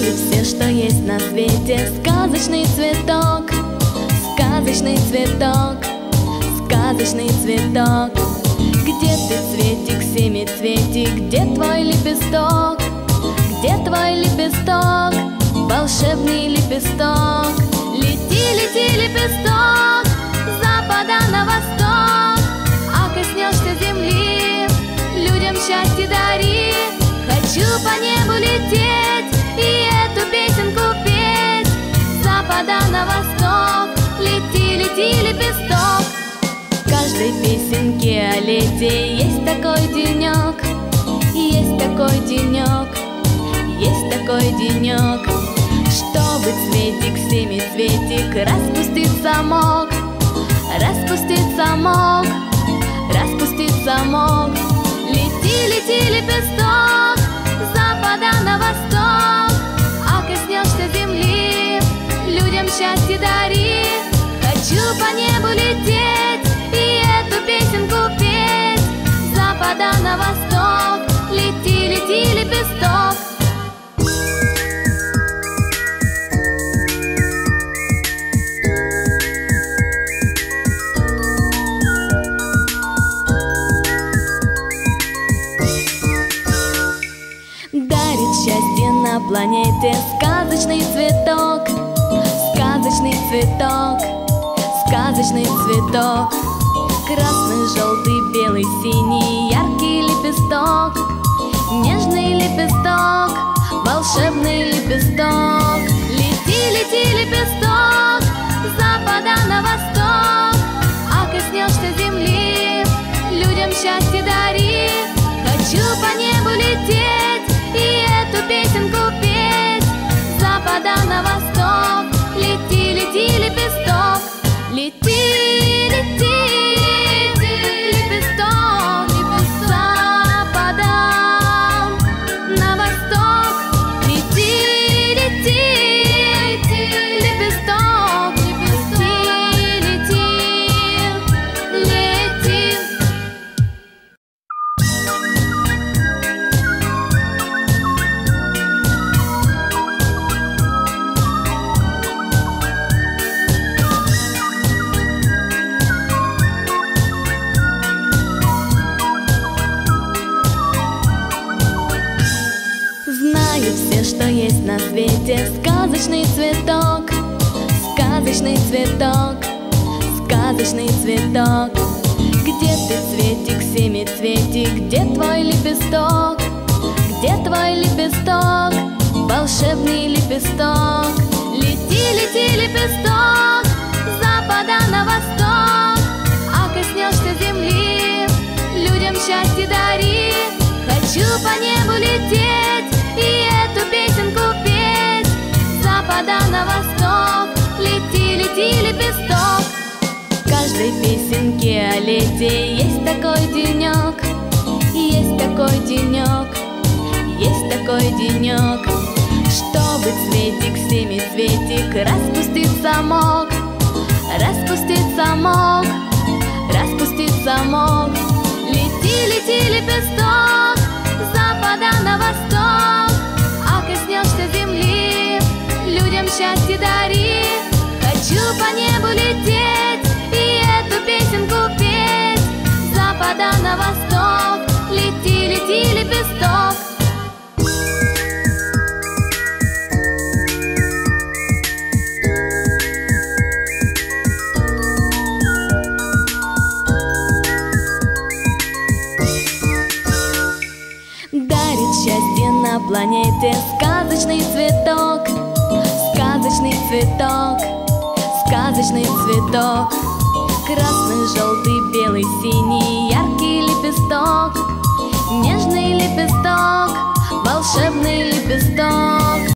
Знают все, что есть на свете сказочный цветок, сказочный цветок, сказочный цветок. Где ты, цветик, семицветик, где твой лепесток? Где твой лепесток, волшебный лепесток? Лети, лети, лепесток, с запада на восток, а коснешься земли, людям счастье дари. Хочу по небу лететь и эту песенку петь, с запада на восток, лети, лети, лепесток. В каждой песенке о лете есть такой денек, есть такой денек, есть такой денек. Чтобы цветик, семицветик распустить замок, распустить замок, распустить замок. Лети, лети, лепесток, с запада на восток, а коснешься земли, людям счастье дари. Хочу по небу лететь и эту песенку петь, с запада на восток, лети, лети, лепесток. Дарит счастье на планете сказочный цветок, сказочный цветок, сказочный цветок. Красный, желтый, белый, синий, яркий лепесток, нежный лепесток, волшебный лепесток. Лети, лети, лепесток, с запада на восток, а коснешься земли, людям счастье дари. Хочу по небу лететь и эту песенку петь, с запада на восток, лети, лети, лепесток. Лети, лети, лепесток, с запада на восток, лети, лети, лепесток, лети, лети, лети. Знают все, что есть на свете сказочный цветок, сказочный цветок, сказочный цветок. Где ты, цветик, семицветик, где твой лепесток? Где твой лепесток, волшебный лепесток? Лети, лети, лепесток, с запада на восток, а коснешься земли, людям счастье дари. Хочу по небу лететь и эту песенку петь, с запада на восток, лети, лети, лепесток. В каждой песенке о лете есть такой денек, есть такой денек, есть такой денек. Чтобы цветик, семицветик распустить замок, распустить замок, распустить замок. Лети, лети, лепесток, с запада на восток, а коснешься земли, людям счастье дари. Хочу по небу лететь и эту песенку петь, с запада на восток, лети, лети, лепесток. Дарит счастье на планете сказочный цветок, сказочный цветок, сказочный цветок. Красный, желтый, белый, синий, яркий лепесток, нежный лепесток, волшебный лепесток.